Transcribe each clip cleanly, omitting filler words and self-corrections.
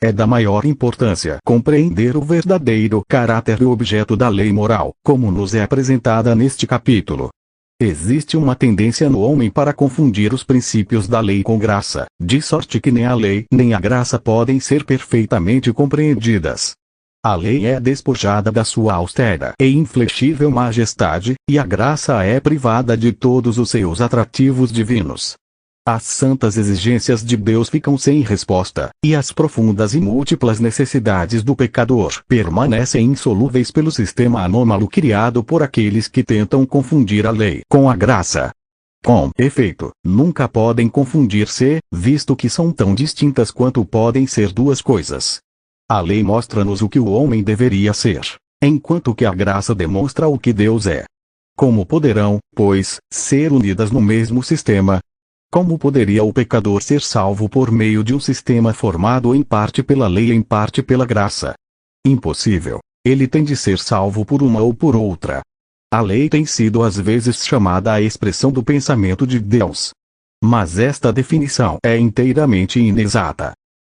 É da maior importância compreender o verdadeiro caráter e objeto da lei moral, como nos é apresentada neste capítulo. Existe uma tendência no homem para confundir os princípios da lei com graça, de sorte que nem a lei nem a graça podem ser perfeitamente compreendidas. A lei é despojada da sua austera e inflexível majestade, e a graça é privada de todos os seus atrativos divinos. As santas exigências de Deus ficam sem resposta, e as profundas e múltiplas necessidades do pecador permanecem insolúveis pelo sistema anômalo criado por aqueles que tentam confundir a lei com a graça. Com efeito, nunca podem confundir-se, visto que são tão distintas quanto podem ser duas coisas. A lei mostra-nos o que o homem deveria ser, enquanto que a graça demonstra o que Deus é. Como poderão, pois, ser unidas no mesmo sistema? Como poderia o pecador ser salvo por meio de um sistema formado em parte pela lei e em parte pela graça? Impossível. Ele tem de ser salvo por uma ou por outra. A lei tem sido às vezes chamada a expressão do pensamento de Deus. Mas esta definição é inteiramente inexata.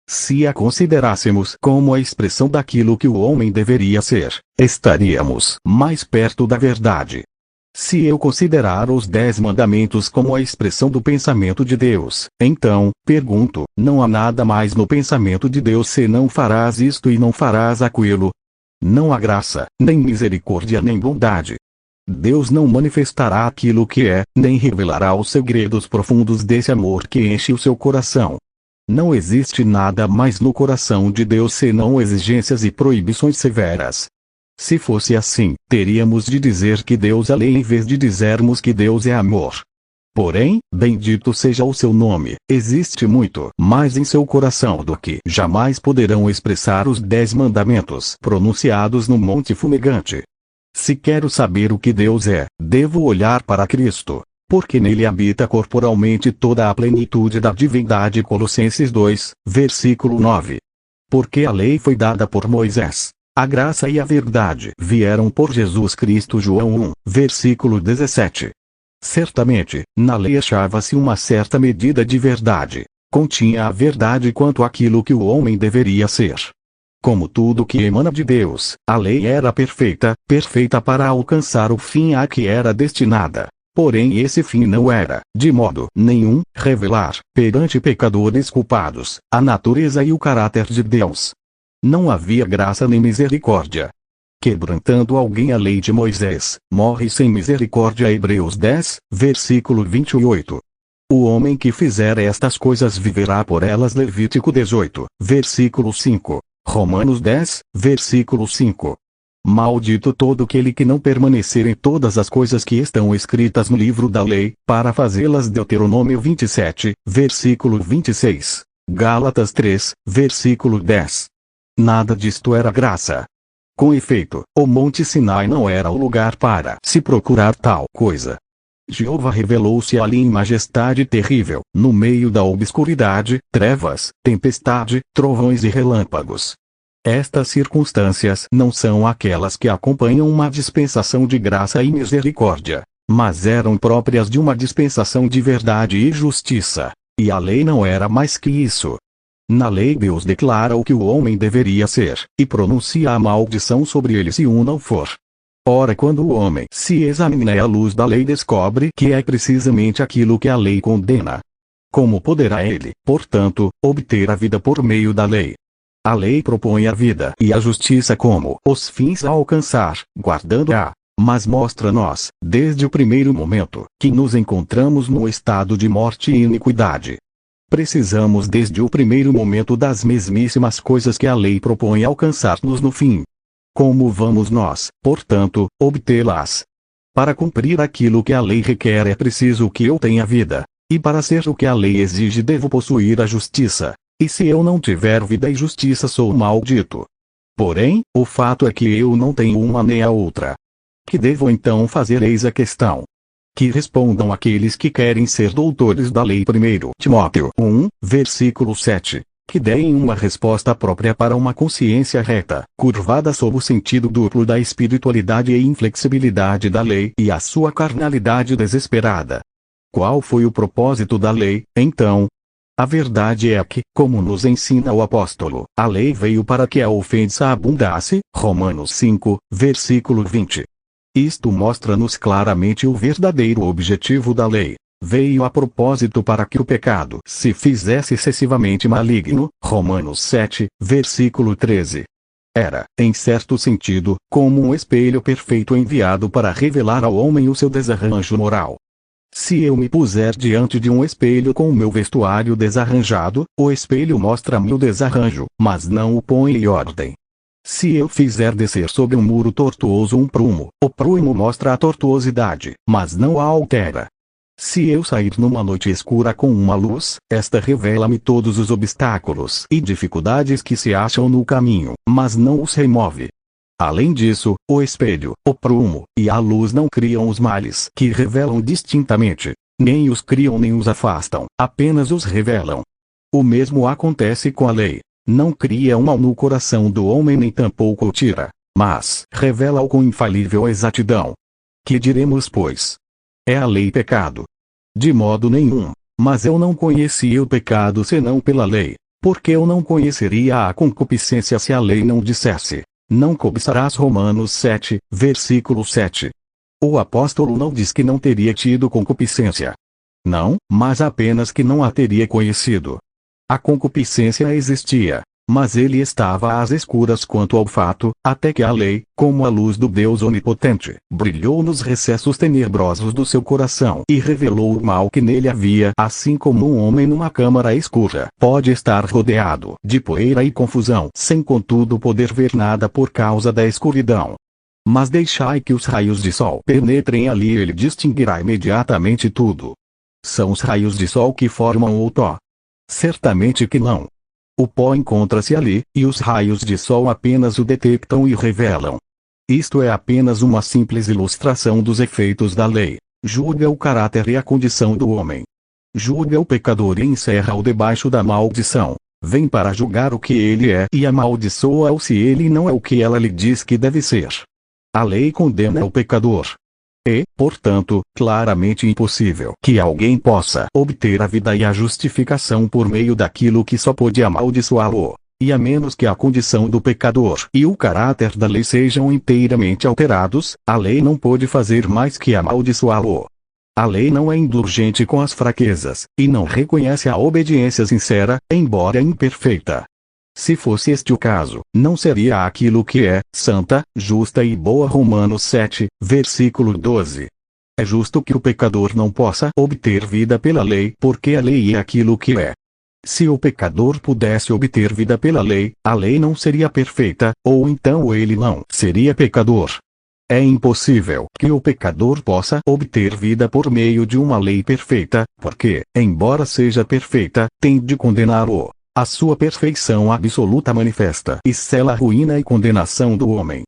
Se a considerássemos como a expressão daquilo que o homem deveria ser, estaríamos mais perto da verdade. Se eu considerar os 10 mandamentos como a expressão do pensamento de Deus, então, pergunto, não há nada mais no pensamento de Deus senão farás isto e não farás aquilo? Não há graça, nem misericórdia nem bondade. Deus não manifestará aquilo que é, nem revelará os segredos profundos desse amor que enche o seu coração. Não existe nada mais no coração de Deus senão exigências e proibições severas. Se fosse assim, teríamos de dizer que Deus é lei em vez de dizermos que Deus é amor. Porém, bendito seja o seu nome, existe muito mais em seu coração do que jamais poderão expressar os 10 mandamentos pronunciados no Monte Fumegante. Se quero saber o que Deus é, devo olhar para Cristo, porque nele habita corporalmente toda a plenitude da divindade. Colossenses 2, versículo 9. Porque a lei foi dada por Moisés. A graça e a verdade vieram por Jesus Cristo. João 1, versículo 17. Certamente, na lei achava-se uma certa medida de verdade. Continha a verdade quanto àquilo que o homem deveria ser. Como tudo que emana de Deus, a lei era perfeita, perfeita para alcançar o fim a que era destinada. Porém esse fim não era, de modo nenhum, revelar, perante pecadores culpados, a natureza e o caráter de Deus. Não havia graça nem misericórdia. Quebrantando alguém a lei de Moisés, morre sem misericórdia. Hebreus 10, versículo 28. O homem que fizer estas coisas viverá por elas. Levítico 18, versículo 5. Romanos 10, versículo 5. Maldito todo aquele que não permanecer em todas as coisas que estão escritas no livro da lei, para fazê-las. Deuteronômio 27, versículo 26. Gálatas 3, versículo 10. Nada disto era graça. Com efeito, o Monte Sinai não era o lugar para se procurar tal coisa. Jeová revelou-se ali em majestade terrível, no meio da obscuridade, trevas, tempestade, trovões e relâmpagos. Estas circunstâncias não são aquelas que acompanham uma dispensação de graça e misericórdia, mas eram próprias de uma dispensação de verdade e justiça, e a lei não era mais que isso. Na lei Deus declara o que o homem deveria ser, e pronuncia a maldição sobre ele se o não for. Ora, quando o homem se examina à luz da lei, descobre que é precisamente aquilo que a lei condena. Como poderá ele, portanto, obter a vida por meio da lei? A lei propõe a vida e a justiça como os fins a alcançar, guardando-a, mas mostra-nos, desde o primeiro momento, que nos encontramos num estado de morte e iniquidade. Precisamos desde o primeiro momento das mesmíssimas coisas que a lei propõe alcançar-nos no fim. Como vamos nós, portanto, obtê-las? Para cumprir aquilo que a lei requer é preciso que eu tenha vida, e para ser o que a lei exige devo possuir a justiça, e se eu não tiver vida e justiça sou maldito. Porém, o fato é que eu não tenho uma nem a outra. Que devo então fazer? Eis a questão. Que respondam aqueles que querem ser doutores da lei. 1 Timóteo 1, versículo 7. Que deem uma resposta própria para uma consciência reta, curvada sob o sentido duplo da espiritualidade e inflexibilidade da lei e a sua carnalidade desesperada. Qual foi o propósito da lei, então? A verdade é que, como nos ensina o apóstolo, a lei veio para que a ofensa abundasse, Romanos 5, versículo 20. Isto mostra-nos claramente o verdadeiro objetivo da lei. Veio a propósito para que o pecado se fizesse excessivamente maligno, Romanos 7, versículo 13. Era, em certo sentido, como um espelho perfeito enviado para revelar ao homem o seu desarranjo moral. Se eu me puser diante de um espelho com o meu vestuário desarranjado, o espelho mostra-me o desarranjo, mas não o põe em ordem. Se eu fizer descer sobre um muro tortuoso um prumo, o prumo mostra a tortuosidade, mas não a altera. Se eu sair numa noite escura com uma luz, esta revela-me todos os obstáculos e dificuldades que se acham no caminho, mas não os remove. Além disso, o espelho, o prumo e a luz não criam os males que revelam distintamente, nem os criam nem os afastam, apenas os revelam. O mesmo acontece com a lei. Não cria um mal no coração do homem nem tampouco o tira, mas revela-o com infalível exatidão. Que diremos, pois? É a lei pecado? De modo nenhum. Mas eu não conheci o pecado senão pela lei, porque eu não conheceria a concupiscência se a lei não dissesse: não cobiçarás, Romanos 7, versículo 7. O apóstolo não diz que não teria tido concupiscência. Não, mas apenas que não a teria conhecido. A concupiscência existia, mas ele estava às escuras quanto ao fato, até que a lei, como a luz do Deus onipotente, brilhou nos recessos tenebrosos do seu coração e revelou o mal que nele havia, assim como um homem numa câmara escura pode estar rodeado de poeira e confusão, sem contudo poder ver nada por causa da escuridão. Mas deixai que os raios de sol penetrem ali e ele distinguirá imediatamente tudo. São os raios de sol que formam o pó? Certamente que não. O pó encontra-se ali, e os raios de sol apenas o detectam e revelam. Isto é apenas uma simples ilustração dos efeitos da lei. Julga o caráter e a condição do homem. Julga o pecador e encerra-o debaixo da maldição. Vem para julgar o que ele é e amaldiçoa-o se ele não é o que ela lhe diz que deve ser. A lei condena o pecador. É, portanto, claramente impossível que alguém possa obter a vida e a justificação por meio daquilo que só pode amaldiçoá-lo. E a menos que a condição do pecador e o caráter da lei sejam inteiramente alterados, a lei não pode fazer mais que amaldiçoá-lo. A lei não é indulgente com as fraquezas, e não reconhece a obediência sincera, embora imperfeita. Se fosse este o caso, não seria aquilo que é, santa, justa e boa. Romanos 7, versículo 12. É justo que o pecador não possa obter vida pela lei, porque a lei é aquilo que é. Se o pecador pudesse obter vida pela lei, a lei não seria perfeita, ou então ele não seria pecador. É impossível que o pecador possa obter vida por meio de uma lei perfeita, porque, embora seja perfeita, tem de condená-lo. A sua perfeição absoluta manifesta e sela a ruína e condenação do homem.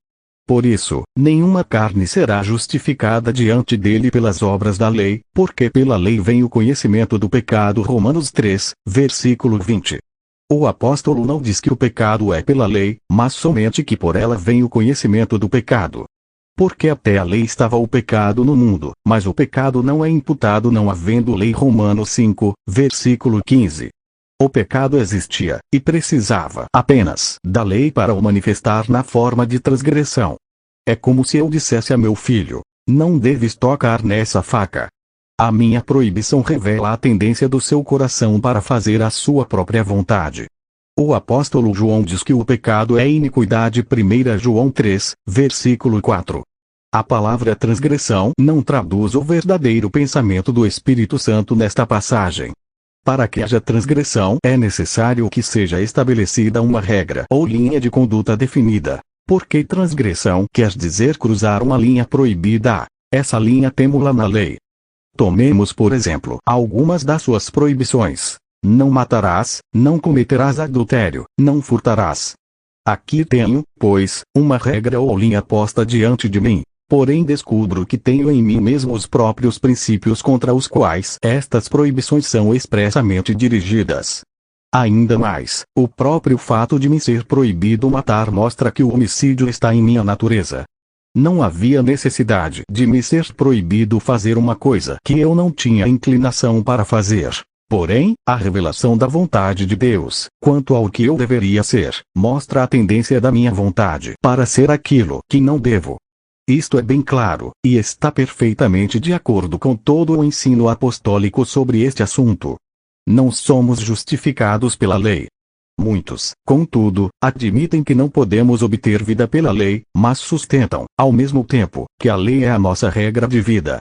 Por isso, nenhuma carne será justificada diante dele pelas obras da lei, porque pela lei vem o conhecimento do pecado. Romanos 3, versículo 20. O apóstolo não diz que o pecado é pela lei, mas somente que por ela vem o conhecimento do pecado. Porque até a lei estava o pecado no mundo, mas o pecado não é imputado não havendo lei. Romanos 5, versículo 15. O pecado existia, e precisava apenas da lei para o manifestar na forma de transgressão. É como se eu dissesse a meu filho: não deves tocar nessa faca. A minha proibição revela a tendência do seu coração para fazer a sua própria vontade. O apóstolo João diz que o pecado é iniquidade. 1 João 3, versículo 4. A palavra transgressão não traduz o verdadeiro pensamento do Espírito Santo nesta passagem. Para que haja transgressão é necessário que seja estabelecida uma regra ou linha de conduta definida. Porque transgressão quer dizer cruzar uma linha proibida. Essa linha temo-la na lei. Tomemos por exemplo algumas das suas proibições. Não matarás, não cometerás adultério, não furtarás. Aqui tenho, pois, uma regra ou linha posta diante de mim. Porém descubro que tenho em mim mesmo os próprios princípios contra os quais estas proibições são expressamente dirigidas. Ainda mais, o próprio fato de me ser proibido matar mostra que o homicídio está em minha natureza. Não havia necessidade de me ser proibido fazer uma coisa que eu não tinha inclinação para fazer. Porém, a revelação da vontade de Deus, quanto ao que eu deveria ser, mostra a tendência da minha vontade para ser aquilo que não devo. Isto é bem claro, e está perfeitamente de acordo com todo o ensino apostólico sobre este assunto. Não somos justificados pela lei. Muitos, contudo, admitem que não podemos obter vida pela lei, mas sustentam, ao mesmo tempo, que a lei é a nossa regra de vida.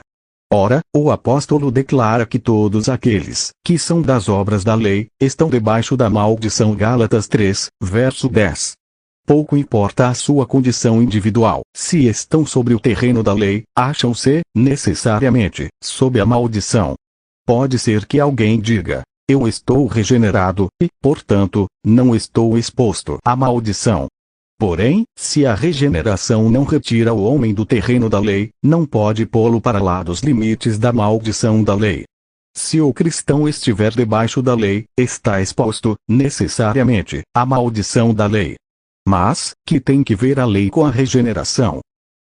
Ora, o apóstolo declara que todos aqueles que são das obras da lei estão debaixo da maldição. Gálatas 3, verso 10. Pouco importa a sua condição individual, se estão sobre o terreno da lei, acham-se, necessariamente, sob a maldição. Pode ser que alguém diga: eu estou regenerado, e, portanto, não estou exposto à maldição. Porém, se a regeneração não retira o homem do terreno da lei, não pode pô-lo para lá dos limites da maldição da lei. Se o cristão estiver debaixo da lei, está exposto, necessariamente, à maldição da lei. Mas, que tem que ver a lei com a regeneração?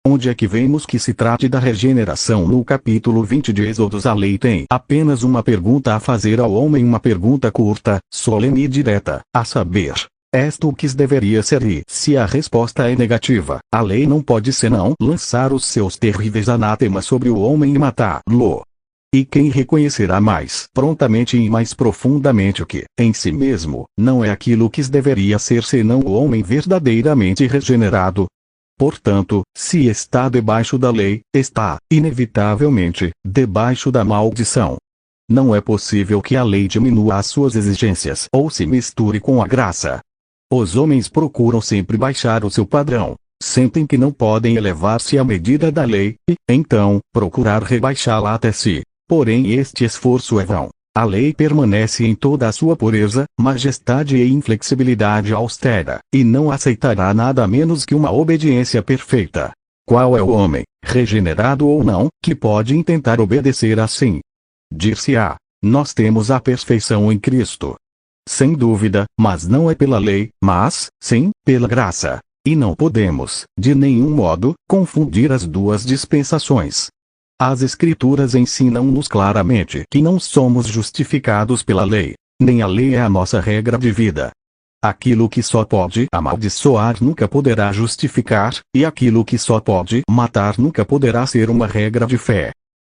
Onde é que vemos que se trate da regeneração? No capítulo 20 de Êxodos, a lei tem apenas uma pergunta a fazer ao homem, uma pergunta curta, solene e direta, a saber: és tu que deveria ser? E, se a resposta é negativa, a lei não pode senão lançar os seus terríveis anatemas sobre o homem e matá-lo. E quem reconhecerá mais prontamente e mais profundamente o que, em si mesmo, não é aquilo que deveria ser senão o homem verdadeiramente regenerado? Portanto, se está debaixo da lei, está, inevitavelmente, debaixo da maldição. Não é possível que a lei diminua as suas exigências ou se misture com a graça. Os homens procuram sempre baixar o seu padrão. Sentem que não podem elevar-se à medida da lei, e, então, procurar rebaixá-la até si. Porém, este esforço é vão. A lei permanece em toda a sua pureza, majestade e inflexibilidade austera, e não aceitará nada menos que uma obediência perfeita. Qual é o homem, regenerado ou não, que pode intentar obedecer assim? Dir-se-á: nós temos a perfeição em Cristo. Sem dúvida, mas não é pela lei, mas, sim, pela graça. E não podemos, de nenhum modo, confundir as duas dispensações. As Escrituras ensinam-nos claramente que não somos justificados pela lei, nem a lei é a nossa regra de vida. Aquilo que só pode amaldiçoar nunca poderá justificar, e aquilo que só pode matar nunca poderá ser uma regra de fé.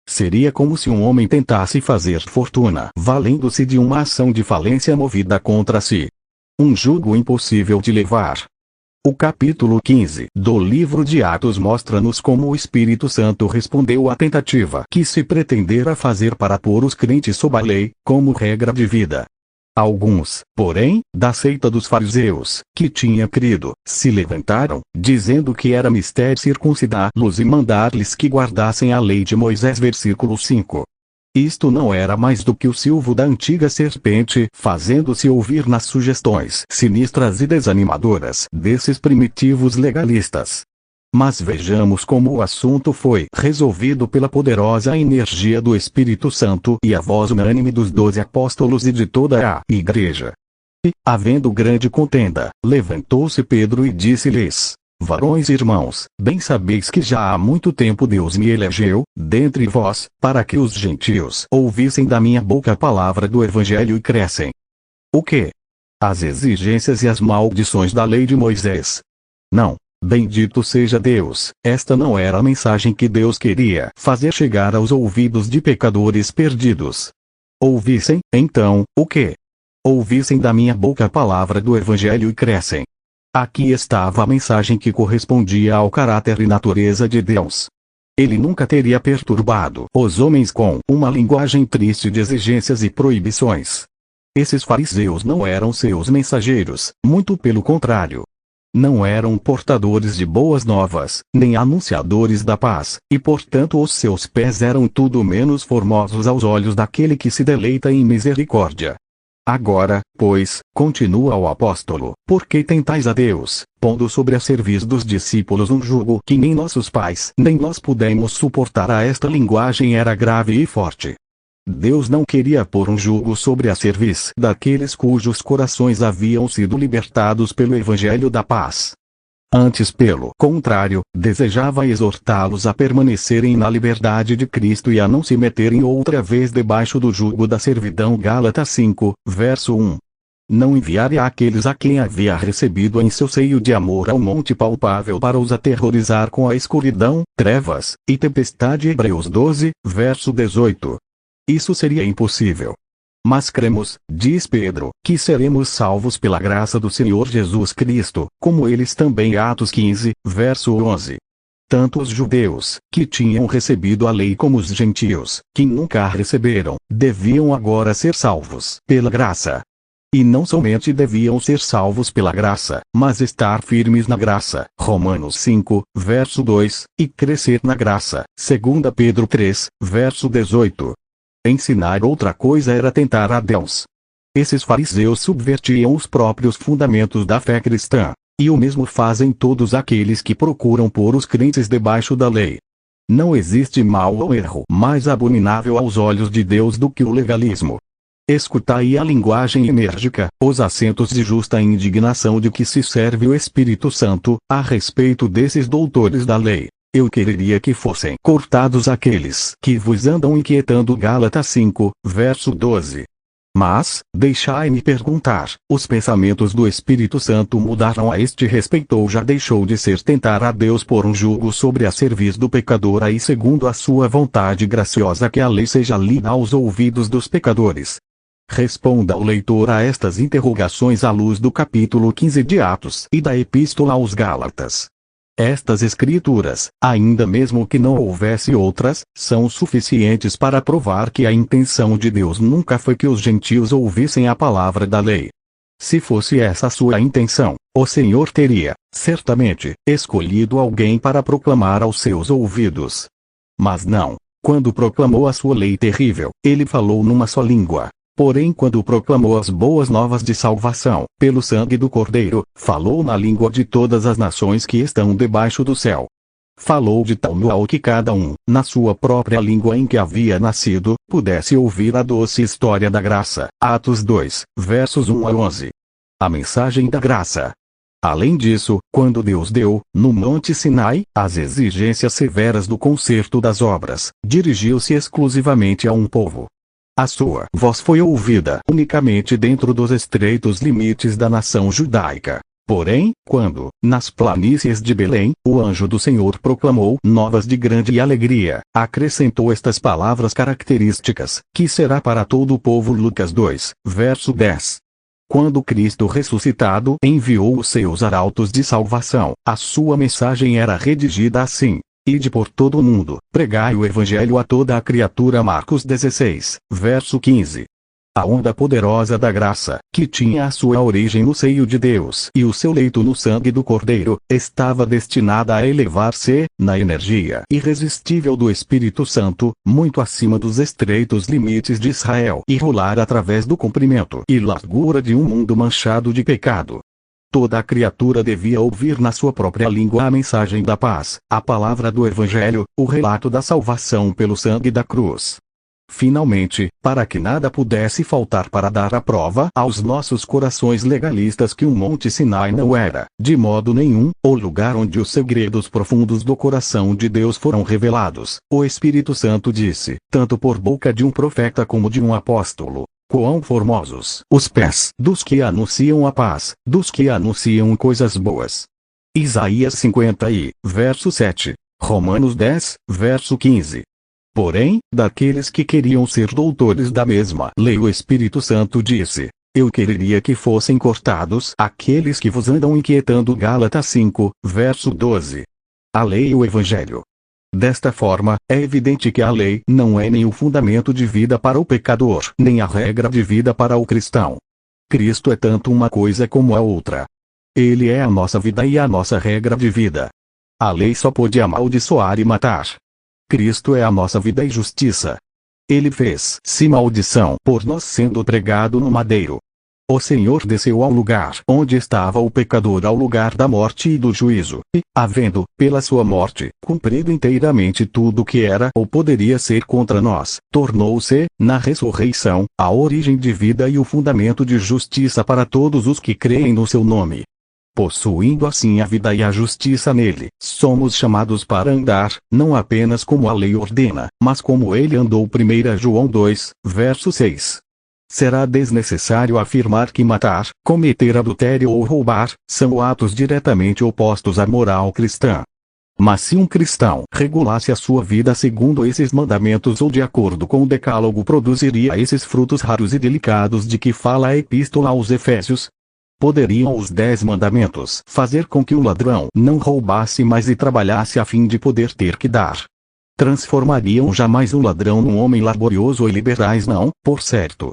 Seria como se um homem tentasse fazer fortuna valendo-se de uma ação de falência movida contra si. Um jugo impossível de levar. O capítulo 15 do livro de Atos mostra-nos como o Espírito Santo respondeu à tentativa que se pretendera fazer para pôr os crentes sob a lei, como regra de vida. Alguns, porém, da seita dos fariseus, que tinha crido, se levantaram, dizendo que era mister circuncidá-los e mandar-lhes que guardassem a lei de Moisés. Versículo 5. Isto não era mais do que o silvo da antiga serpente, fazendo-se ouvir nas sugestões sinistras e desanimadoras desses primitivos legalistas. Mas vejamos como o assunto foi resolvido pela poderosa energia do Espírito Santo e a voz unânime dos 12 apóstolos e de toda a igreja. E, havendo grande contenda, levantou-se Pedro e disse-lhes: varões e irmãos, bem sabeis que já há muito tempo Deus me elegeu, dentre vós, para que os gentios ouvissem da minha boca a palavra do Evangelho e crescem. O quê? As exigências e as maldições da lei de Moisés? Não. Bendito seja Deus, esta não era a mensagem que Deus queria fazer chegar aos ouvidos de pecadores perdidos. Ouvissem, então, o quê? Ouvissem da minha boca a palavra do Evangelho e crescem. Aqui estava a mensagem que correspondia ao caráter e natureza de Deus. Ele nunca teria perturbado os homens com uma linguagem triste de exigências e proibições. Esses fariseus não eram seus mensageiros, muito pelo contrário. Não eram portadores de boas novas, nem anunciadores da paz, e portanto os seus pés eram tudo menos formosos aos olhos daquele que se deleita em misericórdia. Agora, pois, continua o apóstolo, porque tentais a Deus, pondo sobre a cerviz dos discípulos um jugo que nem nossos pais nem nós pudemos suportar. Esta linguagem era grave e forte. Deus não queria pôr um jugo sobre a cerviz daqueles cujos corações haviam sido libertados pelo Evangelho da paz. Antes, pelo contrário, desejava exortá-los a permanecerem na liberdade de Cristo e a não se meterem outra vez debaixo do jugo da servidão. Gálatas 5, verso 1. Não enviaria aqueles a quem havia recebido em seu seio de amor ao monte palpável para os aterrorizar com a escuridão, trevas e tempestade. Hebreus 12, verso 18. Isso seria impossível. Mas cremos, diz Pedro, que seremos salvos pela graça do Senhor Jesus Cristo, como eles também. Atos 15, verso 11. Tanto os judeus, que tinham recebido a lei, como os gentios, que nunca a receberam, deviam agora ser salvos pela graça. E não somente deviam ser salvos pela graça, mas estar firmes na graça. Romanos 5, verso 2, e crescer na graça. 2 Pedro 3, verso 18. Ensinar outra coisa era tentar a Deus. Esses fariseus subvertiam os próprios fundamentos da fé cristã. E o mesmo fazem todos aqueles que procuram pôr os crentes debaixo da lei. Não existe mal ou erro mais abominável aos olhos de Deus do que o legalismo. Escutai a linguagem enérgica, os acentos de justa indignação de que se serve o Espírito Santo, a respeito desses doutores da lei. Eu quereria que fossem cortados aqueles que vos andam inquietando. Gálatas 5, verso 12. Mas, deixai-me perguntar, os pensamentos do Espírito Santo mudaram a este respeito ou já deixou de ser tentar a Deus por um jugo sobre a cerviz do pecador aí segundo a sua vontade graciosa que a lei seja lida aos ouvidos dos pecadores? Responda o leitor a estas interrogações à luz do capítulo 15 de Atos e da Epístola aos Gálatas. Estas escrituras, ainda mesmo que não houvesse outras, são suficientes para provar que a intenção de Deus nunca foi que os gentios ouvissem a palavra da lei. Se fosse essa a sua intenção, o Senhor teria, certamente, escolhido alguém para proclamar aos seus ouvidos. Mas não. Quando proclamou a sua lei terrível, ele falou numa só língua. Porém, quando proclamou as boas novas de salvação, pelo sangue do Cordeiro, falou na língua de todas as nações que estão debaixo do céu. Falou de tal modo que cada um, na sua própria língua em que havia nascido, pudesse ouvir a doce história da graça. Atos 2, versos 1 a 11. A mensagem da graça. Além disso, quando Deus deu, no Monte Sinai, as exigências severas do conserto das obras, dirigiu-se exclusivamente a um povo. A sua voz foi ouvida unicamente dentro dos estreitos limites da nação judaica. Porém, quando, nas planícies de Belém, o anjo do Senhor proclamou novas de grande alegria, acrescentou estas palavras características, que será para todo o povo. Lucas 2, verso 10. Quando Cristo ressuscitado enviou os seus arautos de salvação, a sua mensagem era redigida assim: Ide por todo o mundo, pregai o Evangelho a toda a criatura. Marcos 16, verso 15. A onda poderosa da graça, que tinha a sua origem no seio de Deus e o seu leito no sangue do Cordeiro, estava destinada a elevar-se, na energia irresistível do Espírito Santo, muito acima dos estreitos limites de Israel e rolar através do comprimento e largura de um mundo manchado de pecado. Toda a criatura devia ouvir na sua própria língua a mensagem da paz, a palavra do Evangelho, o relato da salvação pelo sangue da cruz. Finalmente, para que nada pudesse faltar para dar a prova aos nossos corações legalistas que o Monte Sinai não era, de modo nenhum, o lugar onde os segredos profundos do coração de Deus foram revelados, o Espírito Santo disse, tanto por boca de um profeta como de um apóstolo: quão formosos os pés dos que anunciam a paz, dos que anunciam coisas boas. Isaías 50 verso 7. Romanos 10, verso 15. Porém, daqueles que queriam ser doutores da mesma lei, o Espírito Santo disse: Eu quereria que fossem cortados aqueles que vos andam inquietando. Gálatas 5, verso 12. A lei e o Evangelho. Desta forma, é evidente que a lei não é nem o fundamento de vida para o pecador, nem a regra de vida para o cristão. Cristo é tanto uma coisa como a outra. Ele é a nossa vida e a nossa regra de vida. A lei só pode amaldiçoar e matar. Cristo é a nossa vida e justiça. Ele fez-se maldição por nós sendo pregado no madeiro. O Senhor desceu ao lugar onde estava o pecador, ao lugar da morte e do juízo, e, havendo, pela sua morte, cumprido inteiramente tudo o que era ou poderia ser contra nós, tornou-se, na ressurreição, a origem de vida e o fundamento de justiça para todos os que creem no seu nome. possuindo assim a vida e a justiça nele, somos chamados para andar, não apenas como a lei ordena, mas como ele andou. 1 João 2, verso 6. Será desnecessário afirmar que matar, cometer adultério ou roubar, são atos diretamente opostos à moral cristã. Mas se um cristão regulasse a sua vida segundo esses mandamentos ou de acordo com o decálogo, produziria esses frutos raros e delicados de que fala a epístola aos Efésios. Poderiam os 10 mandamentos fazer com que o ladrão não roubasse mais e trabalhasse a fim de poder ter que dar? Transformariam jamais um ladrão num homem laborioso e liberais? Não, por certo.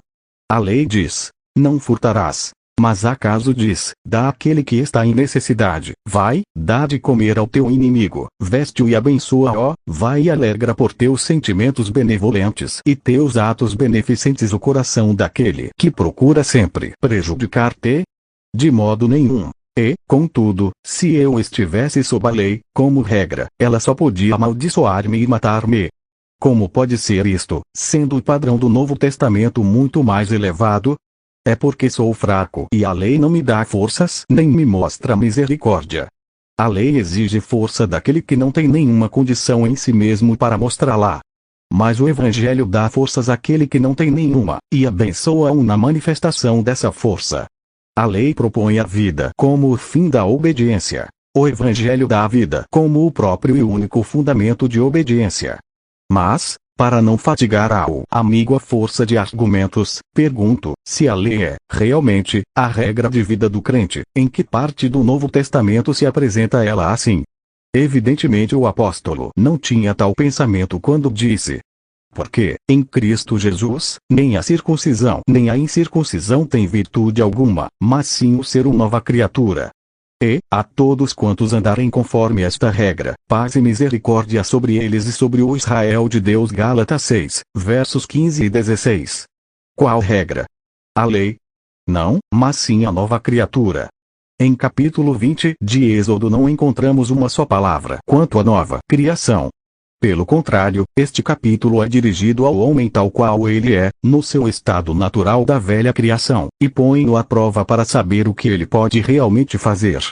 A lei diz: não furtarás. Mas acaso diz: dá àquele que está em necessidade, vai, dá de comer ao teu inimigo, veste-o e abençoa-o, vai e alegra por teus sentimentos benevolentes e teus atos beneficentes o coração daquele que procura sempre prejudicar-te? De modo nenhum. E, contudo, se eu estivesse sob a lei, como regra, ela só podia amaldiçoar-me e matar-me. Como pode ser isto, sendo o padrão do Novo Testamento muito mais elevado? É porque sou fraco e a lei não me dá forças nem me mostra misericórdia. A lei exige força daquele que não tem nenhuma condição em si mesmo para mostrá-la. Mas o Evangelho dá forças àquele que não tem nenhuma, e abençoa-o na manifestação dessa força. A lei propõe a vida como o fim da obediência. O Evangelho dá a vida como o próprio e único fundamento de obediência. Mas, para não fatigar ao amigo a força de argumentos, pergunto, se a lei é, realmente, a regra de vida do crente, em que parte do Novo Testamento se apresenta ela assim? Evidentemente o apóstolo não tinha tal pensamento quando disse: porque, em Cristo Jesus, nem a circuncisão nem a incircuncisão tem virtude alguma, mas sim o ser uma nova criatura. E, a todos quantos andarem conforme esta regra, paz e misericórdia sobre eles e sobre o Israel de Deus. Gálatas 6, versos 15 e 16. Qual regra? A lei? Não, mas sim a nova criatura. Em capítulo 20 de Êxodo não encontramos uma só palavra quanto à nova criação. Pelo contrário, este capítulo é dirigido ao homem tal qual ele é, no seu estado natural da velha criação, e põe-o à prova para saber o que ele pode realmente fazer.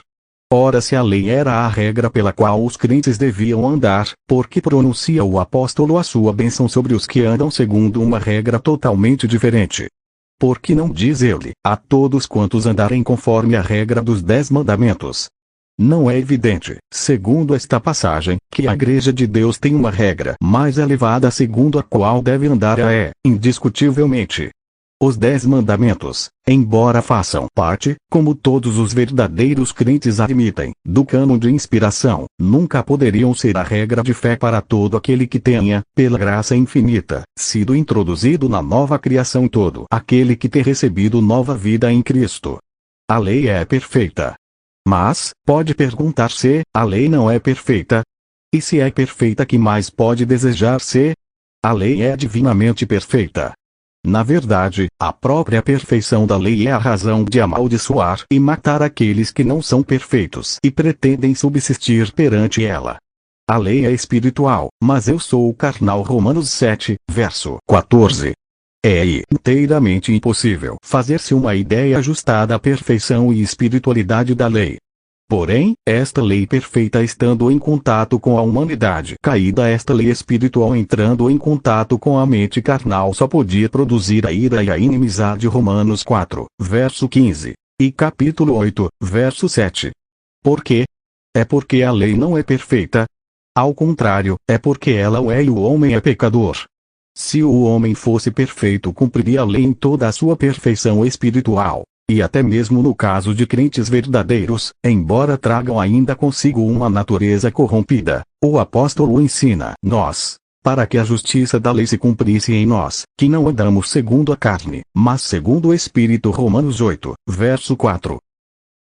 Ora, se a lei era a regra pela qual os crentes deviam andar, por que pronuncia o apóstolo a sua bênção sobre os que andam segundo uma regra totalmente diferente? Por que não diz ele, a todos quantos andarem conforme a regra dos 10 mandamentos? Não é evidente, segundo esta passagem, que a Igreja de Deus tem uma regra mais elevada segundo a qual deve andar? Indiscutivelmente, os 10 mandamentos, embora façam parte, como todos os verdadeiros crentes admitem, do cânon de inspiração, nunca poderiam ser a regra de fé para todo aquele que tenha, pela graça infinita, sido introduzido na nova criação, todo aquele que tem recebido nova vida em Cristo. A lei é perfeita. Mas, pode perguntar-se, a lei não é perfeita? E se é perfeita, que mais pode desejar-se? A lei é divinamente perfeita. Na verdade, a própria perfeição da lei é a razão de amaldiçoar e matar aqueles que não são perfeitos e pretendem subsistir perante ela. A lei é espiritual, mas eu sou carnal. Romanos 7, verso 14. É inteiramente impossível fazer-se uma ideia ajustada à perfeição e espiritualidade da lei. Porém, esta lei perfeita estando em contato com a humanidade caída, esta lei espiritual entrando em contato com a mente carnal, só podia produzir a ira e a inimizade. Romanos 4, verso 15, e capítulo 8, verso 7. Por quê? É porque a lei não é perfeita? Ao contrário, é porque ela o é e o homem é pecador. Se o homem fosse perfeito, cumpriria a lei em toda a sua perfeição espiritual, e até mesmo no caso de crentes verdadeiros, embora tragam ainda consigo uma natureza corrompida, o apóstolo ensina-nos, para que a justiça da lei se cumprisse em nós, que não andamos segundo a carne, mas segundo o Espírito. Romanos 8, verso 4.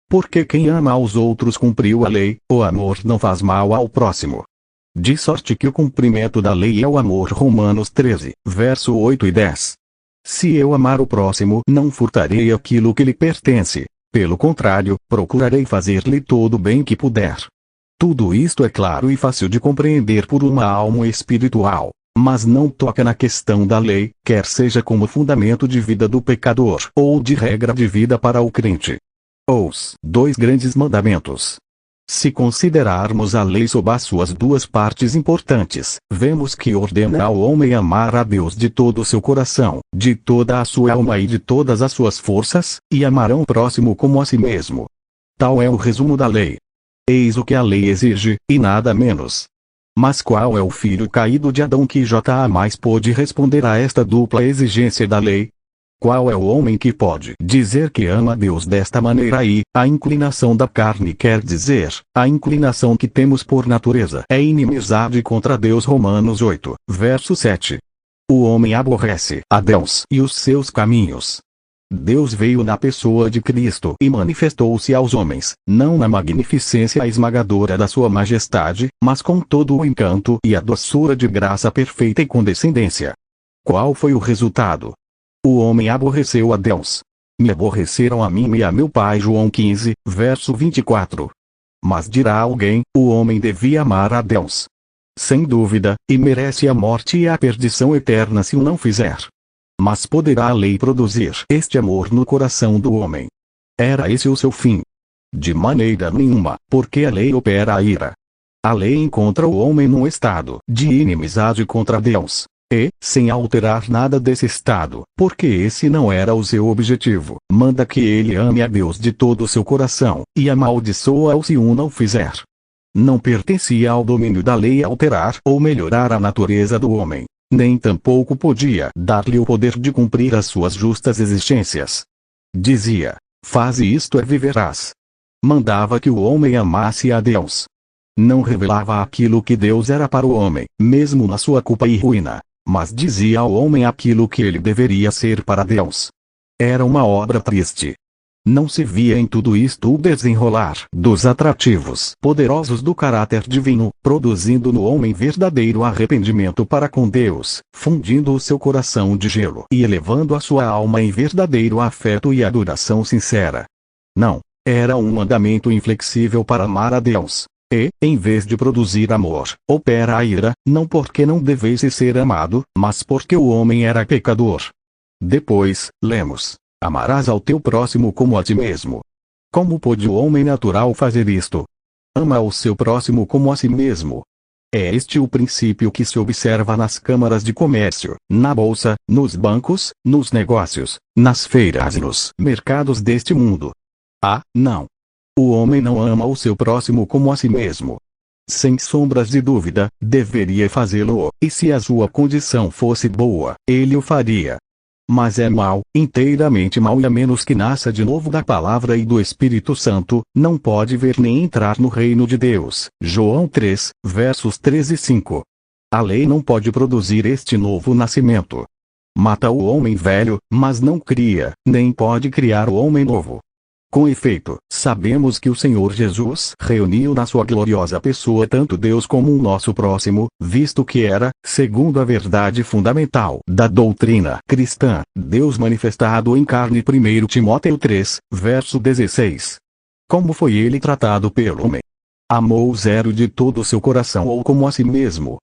Porque quem ama aos outros cumpriu a lei, o amor não faz mal ao próximo. De sorte que o cumprimento da lei é o amor. Romanos 13, verso 8 e 10. Se eu amar o próximo, não furtarei aquilo que lhe pertence. Pelo contrário, procurarei fazer-lhe todo o bem que puder. Tudo isto é claro e fácil de compreender por uma alma espiritual, mas não toca na questão da lei, quer seja como fundamento de vida do pecador ou de regra de vida para o crente. Os dois grandes mandamentos. Se considerarmos a lei sob as suas duas partes importantes, vemos que ordena ao homem amar a Deus de todo o seu coração, de toda a sua alma e de todas as suas forças, e amar o próximo como a si mesmo. Tal é o resumo da lei. Eis o que a lei exige, e nada menos. Mas qual é o filho caído de Adão que jamais pôde responder a esta dupla exigência da lei? Qual é o homem que pode dizer que ama a Deus desta maneira e, a inclinação da carne quer dizer, a inclinação que temos por natureza é inimizade contra Deus. Romanos 8, verso 7. O homem aborrece a Deus e os seus caminhos. Deus veio na pessoa de Cristo e manifestou-se aos homens, não na magnificência esmagadora da sua majestade, mas com todo o encanto e a doçura de graça perfeita e condescendência. Qual foi o resultado? O homem aborreceu a Deus. Me aborreceram a mim e a meu Pai. João 15, verso 24. Mas dirá alguém, o homem devia amar a Deus. Sem dúvida, e merece a morte e a perdição eterna se o não fizer. Mas poderá a lei produzir este amor no coração do homem? Era esse o seu fim? De maneira nenhuma, porque a lei opera a ira. A lei encontra o homem num estado de inimizade contra Deus. E, sem alterar nada desse estado, porque esse não era o seu objetivo, manda que ele ame a Deus de todo o seu coração, e amaldiçoa-o se o não fizer. Não pertencia ao domínio da lei alterar ou melhorar a natureza do homem, nem tampouco podia dar-lhe o poder de cumprir as suas justas exigências. Dizia, faze isto e viverás. Mandava que o homem amasse a Deus. Não revelava aquilo que Deus era para o homem, mesmo na sua culpa e ruína. Mas dizia ao homem aquilo que ele deveria ser para Deus. Era uma obra triste. Não se via em tudo isto o desenrolar dos atrativos poderosos do caráter divino, produzindo no homem verdadeiro arrependimento para com Deus, fundindo o seu coração de gelo e elevando a sua alma em verdadeiro afeto e adoração sincera. Não, era um mandamento inflexível para amar a Deus. E, em vez de produzir amor, opera a ira, não porque não devesse ser amado, mas porque o homem era pecador. Depois, lemos, amarás ao teu próximo como a ti mesmo. Como pôde o homem natural fazer isto? Ama ao seu próximo como a si mesmo. É este o princípio que se observa nas câmaras de comércio, na bolsa, nos bancos, nos negócios, nas feiras e nos mercados deste mundo. Ah, não! O homem não ama o seu próximo como a si mesmo. Sem sombras de dúvida, deveria fazê-lo, e se a sua condição fosse boa, ele o faria. Mas é mau, inteiramente mau, e a menos que nasça de novo da palavra e do Espírito Santo, não pode ver nem entrar no reino de Deus. João 3, versos 3 e 5. A lei não pode produzir este novo nascimento. Mata o homem velho, mas não cria, nem pode criar o homem novo. Com efeito, sabemos que o Senhor Jesus reuniu na sua gloriosa pessoa tanto Deus como o nosso próximo, visto que era, segundo a verdade fundamental da doutrina cristã, Deus manifestado em carne. 1 Timóteo 3, verso 16. Como foi ele tratado pelo homem? Amou o zero de todo o seu coração ou como a si mesmo?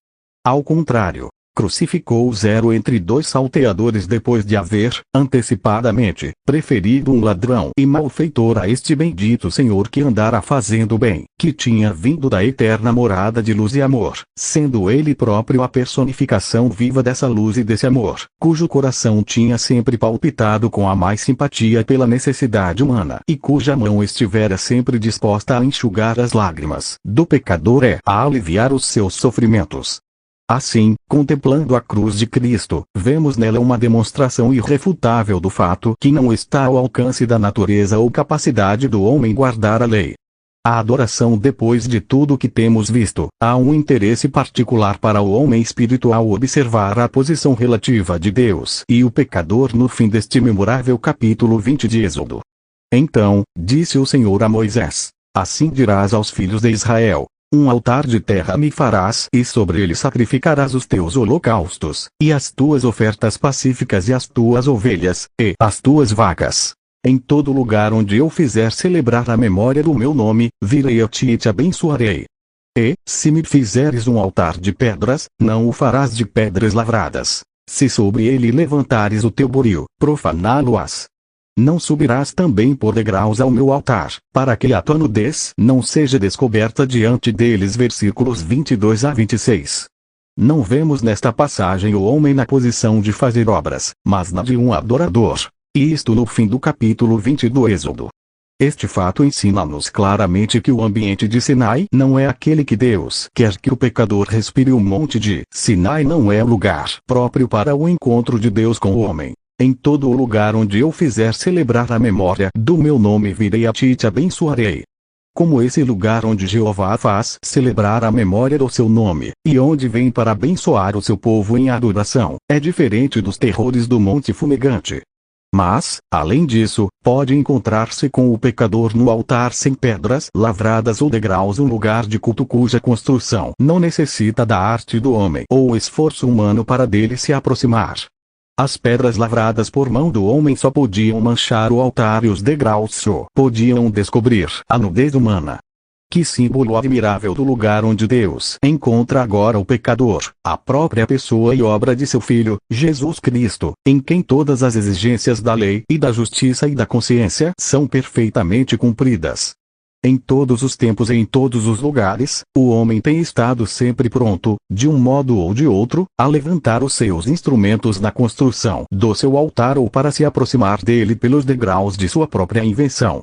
Ao contrário. Crucificou o zero entre dois salteadores depois de haver, antecipadamente, preferido um ladrão e malfeitor a este bendito Senhor que andara fazendo bem, que tinha vindo da eterna morada de luz e amor, sendo ele próprio a personificação viva dessa luz e desse amor, cujo coração tinha sempre palpitado com a mais simpatia pela necessidade humana e cuja mão estivera sempre disposta a enxugar as lágrimas do pecador e a aliviar os seus sofrimentos. Assim, contemplando a cruz de Cristo, vemos nela uma demonstração irrefutável do fato que não está ao alcance da natureza ou capacidade do homem guardar a lei. A adoração. Depois de tudo que temos visto, há um interesse particular para o homem espiritual observar a posição relativa de Deus e o pecador no fim deste memorável capítulo 20 de Êxodo. Então, disse o Senhor a Moisés, assim dirás aos filhos de Israel, um altar de terra me farás e sobre ele sacrificarás os teus holocaustos, e as tuas ofertas pacíficas e as tuas ovelhas, e as tuas vacas. Em todo lugar onde eu fizer celebrar a memória do meu nome, virei a ti e te abençoarei. E, se me fizeres um altar de pedras, não o farás de pedras lavradas. Se sobre ele levantares o teu buril, profaná-lo-ás. Não subirás também por degraus ao meu altar, para que a tua nudez não seja descoberta diante deles. Versículos 22 a 26. Não vemos nesta passagem o homem na posição de fazer obras, mas na de um adorador. E isto no fim do capítulo 20 do Êxodo. Este fato ensina-nos claramente que o ambiente de Sinai não é aquele que Deus quer que o pecador respire. O monte de Sinai não é o lugar próprio para o encontro de Deus com o homem. Em todo o lugar onde eu fizer celebrar a memória do meu nome virei a ti e te abençoarei. Como esse lugar onde Jeová faz celebrar a memória do seu nome, e onde vem para abençoar o seu povo em adoração, é diferente dos terrores do monte fumegante. Mas, além disso, pode encontrar-se com o pecador no altar sem pedras lavradas ou degraus, um lugar de culto cuja construção não necessita da arte do homem ou esforço humano para dele se aproximar. As pedras lavradas por mão do homem só podiam manchar o altar e os degraus só podiam descobrir a nudez humana. Que símbolo admirável do lugar onde Deus encontra agora o pecador, a própria pessoa e obra de seu Filho, Jesus Cristo, em quem todas as exigências da lei e da justiça e da consciência são perfeitamente cumpridas. Em todos os tempos e em todos os lugares, o homem tem estado sempre pronto, de um modo ou de outro, a levantar os seus instrumentos na construção do seu altar ou para se aproximar dele pelos degraus de sua própria invenção.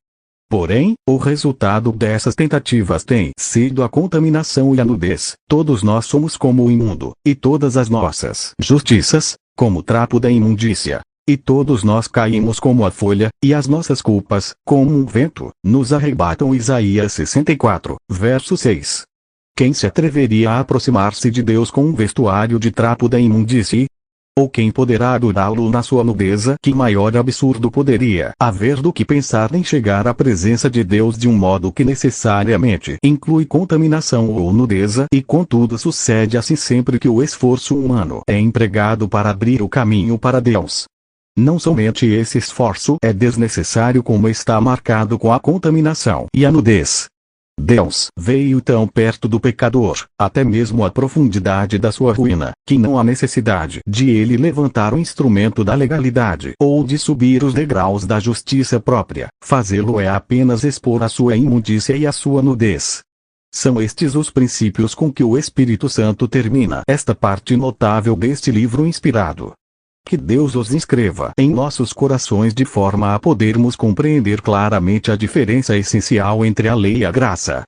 Porém, o resultado dessas tentativas tem sido a contaminação e a nudez. Todos nós somos como o imundo, e todas as nossas justiças, como o trapo da imundícia. E todos nós caímos como a folha, e as nossas culpas, como um vento, nos arrebatam. Isaías 64, verso 6. Quem se atreveria a aproximar-se de Deus com um vestuário de trapo da imundície? Ou quem poderá adorá-lo na sua nudeza? Que maior absurdo poderia haver do que pensar em chegar à presença de Deus de um modo que necessariamente inclui contaminação ou nudeza? E contudo sucede assim sempre que o esforço humano é empregado para abrir o caminho para Deus. Não somente esse esforço é desnecessário, como está marcado com a contaminação e a nudez. Deus veio tão perto do pecador, até mesmo à profundidade da sua ruína, que não há necessidade de ele levantar o instrumento da legalidade ou de subir os degraus da justiça própria. Fazê-lo é apenas expor a sua imundícia e a sua nudez. São estes os princípios com que o Espírito Santo termina esta parte notável deste livro inspirado. Que Deus os inscreva em nossos corações de forma a podermos compreender claramente a diferença essencial entre a lei e a graça.